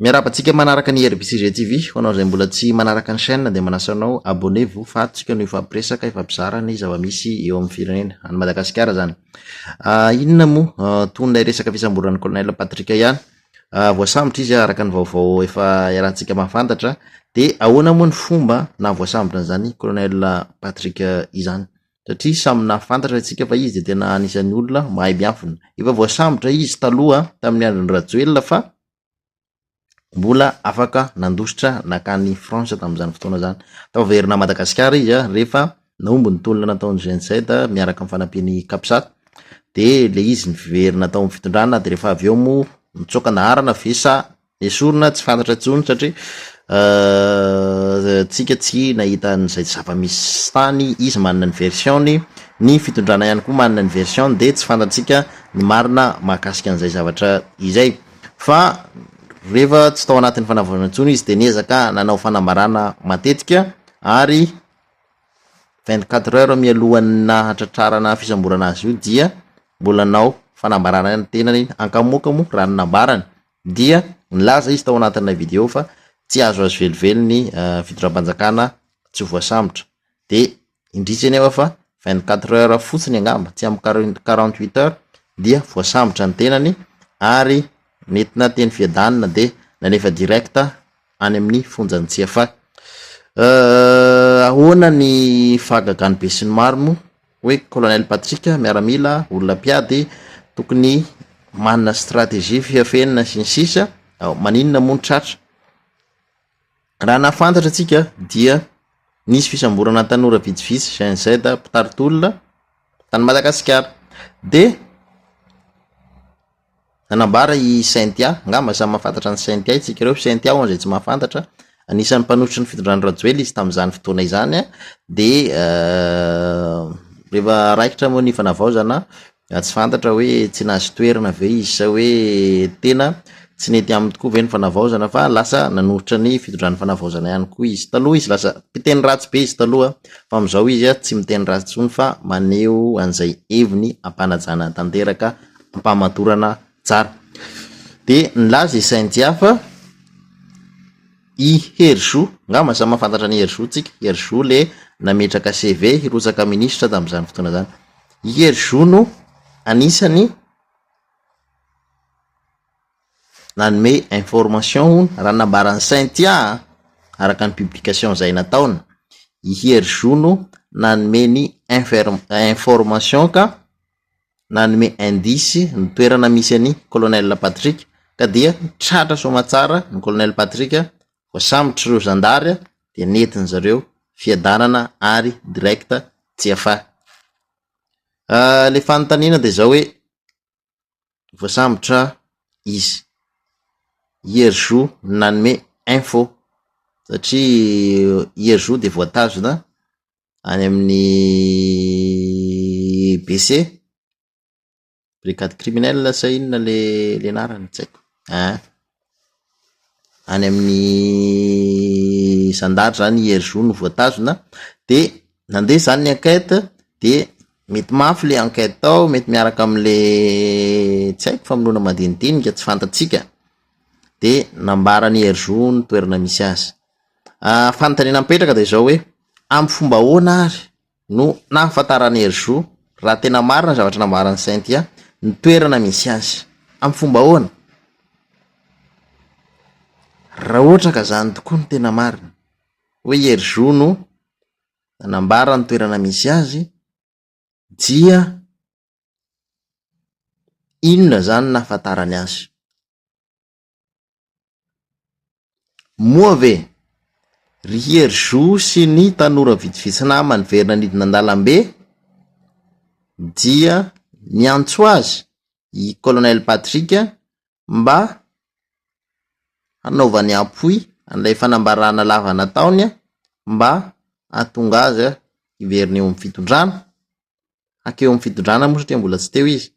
Miarapantsika manaraka ny RBC TV, hoanao izay mbola tsy manaraka ny chaîne dia manasa anao abonnez-vous fa tsika no ifampiresaka ifampizara ny zava-misy eo amin'ny firenena any Madagasikara zany. Inona moa tonona resaka fisamboran'ny colonel Patrick ihany. Voasambotra izy araka ny vaovao efa iarahantsika mahafantatra dia ahoana moa ny fomba na voasambotra an'izany colonel Patrick izany. Satria samy nahafantatra antsika fa izy dia tena anisan'ny olona mahay miafina. Efa voasambotra izy taloha tamin'ny andron'ny Rajoelina fa mbola afaka nandositra nakany France tamin'izany fotoana zany. Taverina Madagasikara izy rehefa naomby ny tolona nataony Gen-Z miaraka amin'ny fanampiany Kapsat dia le izy niverina tao amin'ny fitondrana dia rehefa avy eo moa mitsoka naharana vesa esorina tsy fantatra intsony satria tsika tsy nahita an'izay zava-misy tany. Izy manana ny versiony, ny fitondrana ihany koa manana ny version dia tsy fantatsika ny marina mahakasika an'izay zavatra izay fa rehefa tsy tao anatin'ny fanavaozana intsony izy dia niezaka nanao fanambarana matetika ary 24 heures mialohan'ny nahatratrarana fisamborana azy io dia mbola nao fanambarana ny tenany ankamoka moa raha nambarany dia nilaza izy tao anatin'ny video fa tsy azo velively ny fitondram-panjakana tsy voasambotra dia indrisy nefa fa 24 heures fotsiny angamba tsy amin'ny 48 heures dia voasambotra ny tenany ary nentina teny fiadanina dia nanefa directa any amin'ny fonjantsiafa. Ahoana ny fahagagany be sy ny maro moa hoe colonel Patrick miaramila olona mpiady tokony manana stratégie fiafenina sy ny sisa. Maninona moa ny tratra raha nahafantatra atsika dia nisy fisamborana tanora vitsivitsy Gen-Z mpitarotolona tany Madagasikara dia nanambara i Saintia ngamba samy mahafantatra ny Saintia itsika ireo Saintia izay tsy mahafantatra anisan'ny mpanosotry ny fitondran'ny Rajoelina izy tamin'izany fotoana izany dia rehefa raikitra moa ny fanavaozana tsy fantatra hoe tsy nahazo toerana ve izy sa hoe tena tsy nety aminy tokoa ve ny fanavaozana fa lasa nanohitra ny fitondran'ny fanavaozana ihany koa izy. Taloha izy lasa mpiteny ratsy be izy taloha fa amin'izao izy tsy miteny ratsy intsony fa maneho an'izay heviny ampanajana tanteraka ampamatorana tsara. Dia nilaza i Saintia fa i Herjou ngamba samy mahafantatra ny Herjou tsika, Herjou le nametraka CV hirosaka ministra tamin'izany fotoana zany. I Herjou no anisany nanome information raha nambaran'ny Saintia araka ny publication izay nataony. I Herjou no nanome ny information ka nanome indice ny toerana misy any colonel Patrick ka dia tratra somatsara ny colonel Patrick voasambotra ireo zandary dia netiny zareo fiadanana ary directa tsy afa. Le fanontaniana dia zao hoe voasambotra izy Herjou nanome info satria Herjou dia voatazona any amin'ny BC brigade criminelle sa inona le anarany tsy haiko any amin'ny zandary zany Herjou no voatazona dia nandeha zany ny enquête dia mety mafy le enquête tao mety miaraka amin'le tsy haiko famonoana madinidinika tsy fantatsika dia nambarany Herjou ny toerana misy azy. Fanontaniana mipetraka dia zao hoe amin'ny fomba ahoana ary no nahafantarany Herjou raha tena marina zavatra nambarany Saintia ny toerana misy azy amin'ny fomba ahoana raha ohatra ka zany tokoa ny tena marina hoe Herjou no nanambara ny toerana misy azy dia inona zany nahafantarany azy moa ve ry Herjou sy ny tanora vitsivitsy namany verina nidina an-dalambe dia niantso azy i colonel Patrick mba hanaovany appui an'ilay fanambarana lava nataony mba hahatonga azy hiverina eo amin'ny fitondrana hakeo amin'ny fitondrana moa satria mbola tsy teo izy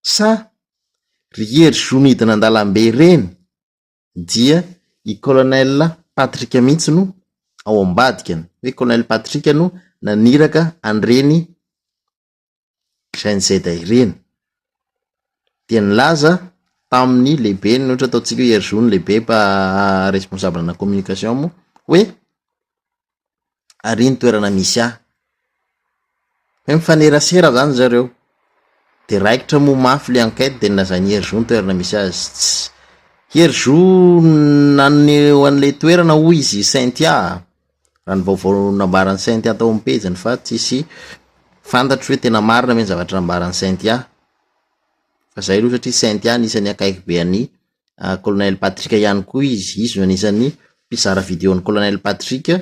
sa ry Herjou nidina an-dalambe reny dia i colonel Patrick mihitsy no ao ambadikany hoe colonel Patrick no naniraka an'ireny Gen-Z ireny dia nilaza tamin'ny lehibe ny ohatra ataontsika hoe erzony lehibe mpa responsable na communication mo hoe ary ny toerana misy hoe mifanerasera zany zareo de raikitra mo mafy le enquête de nazany herzo ny toerana misy azy tsy herzo nanny ho an'le toerana hoy izy Saintia raha ny vaovao nambarany Saintia tao amin'ny pejiny fa tsisy fantatro hoe tena marina me ny zavatra nambarany Saintia fa zay aloha satria Saintia anisany akaiky be any colonel Patrick ihany koa izy no anisany mpizara vidéo ny colonel Patrick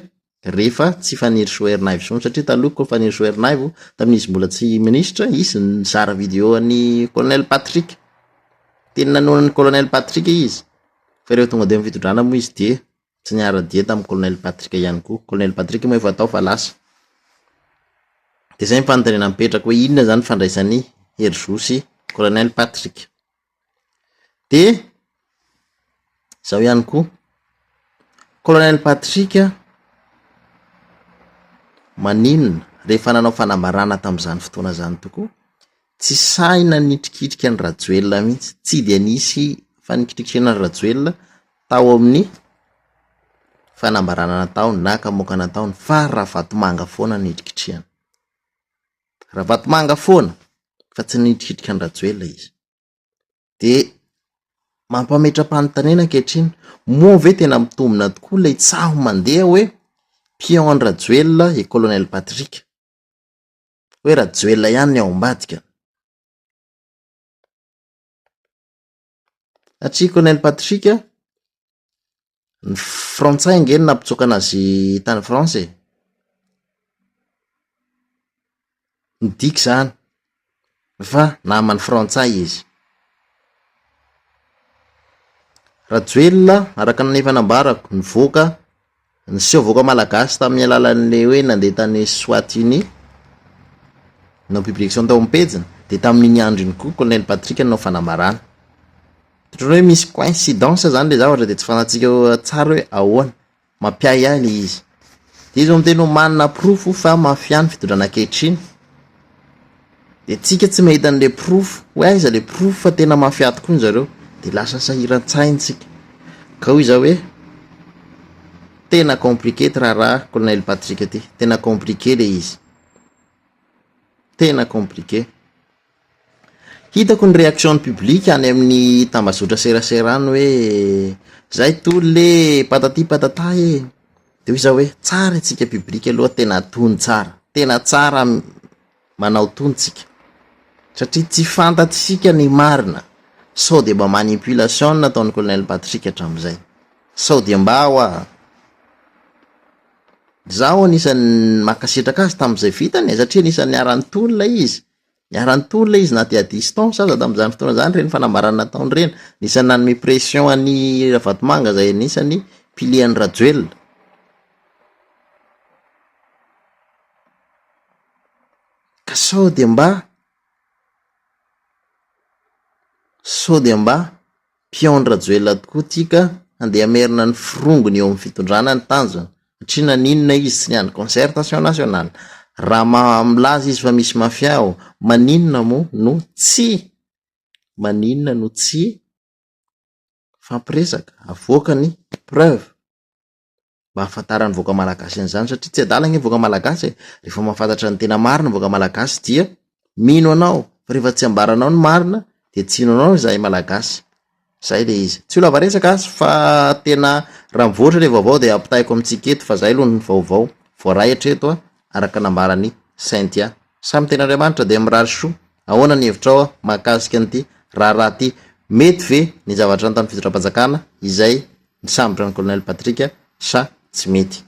rehefa tsy faniry Soernaivo sony satria taloha koa faniry Soernaivo tamin'izy mbola tsy ministra izy nizara vidéo any colonel Patrick tena nanonany colonel Patrick izy fa rehefa tonga de amin'ny fitondrana moa izy de tsy niara-dia tamin'ny colonel Patrick ihany koa colonel Patrick moa efa atao fa lasa de zay mifanontaniana mipetraka hoe inona zany fandraisany Herzo sy colonel Patrick de zao ihany koa colonel Patrick maninona rehefa nanao fanambarana tamin'izany fotoana zany tokoa tsy saina nitrikitrika ny Rajoelina mihitsy tsy de nisy fanikitrikana ny Rajoelina tao amin'ny fanambarana nataony na kamoaka nataony fa Ravatomanga foana nitrikitrihana Ravatomanga foana fa tsy nitrikitrika ny Rajoelina izy de mampametra-panontaniana ankehitriny moa ve tena mitombina tokoa le tsaho mandeha hoe pion ny Rajoelina e colonel Patrick hoe Rajoelina ihany ny ao ambadika satria colonel Patrick ny frantsay ngeny nampitsoka azy tany France ny dik zany fa namany frantsay izy Rajoelina araka ny fanambarako nivoaka niseho voaka malagasy tamin'ny alalan'le hoe nandeha tany Swatini no publication tao am-pejiny de tamin'iny andro iny koa colonel Patrick nanao fanambarana hoe misy coïncidence zany le zavatra de tsy fantatsika tsara hoe ahoana mampiay ahy le izy de izy amin'ny teny manina proof fa mafiany fitondrana ankehitriny de tsika tsy mahita an'le proof hoe aiza le proof fa tena mafia tokoa zareo de lasa sahiran-tsaintsika ka hoy iza hoe tena compliqué raha colonel Patrick ty tena compliqué le izy tena compliqué hitako ny réaction publique any amin'ny tambazotra seraserany hoe zay toly le patati patata de hoy iza hoe tsara itsika publique aloha tena tony tsara tena tsara manao tontsika satria tsy fantatsika ny marina sao de mba manipulation nataon'ny colonel Patrick hatramin'izay sao de mba hoa zaho anisany makasitraka azy tamin'izay vitany satria anisany niarany tolona izy na dia à distance aza tamin'izany fotoana zany reny fanambarana nataony reny nisany nanome pression any Ravatomanga zay anisany pilian'ny Rajoelina ka sao de mba pion Rajoelina tokoa tika andeha merina ny firongony eo amin'ny fitondrana ny tanjona satria naninona izy tsy niany concertation nationale raha milaza izy fa misy mafia ao maninona no tsy fampiresaka avoaka ny preuve mba hafantaran'ny voaka malagasy an'izany satria tsy adalagna voaka malagasy rehefa mahafantatra ny tena marina voaka malagasy dia mino anao fa rehefa tsy ambaranao ny marina de tsy ino anao zahay malagasy zay le izy tsy ho lava resaka azy fa tena raha mivoatra le vaovao de ampitaiko amintsika eto fa zay aloha ny vaovao voaray hatreto araka nambarany Saintia samy tena Andriamanitra de mirary soa ahoana ny hevitrao mahakasika an'ity raha ty mety ve ny zavatra ny tany fitondram-panjakana izay nisambotra ny colonel Patrick sa tsy mety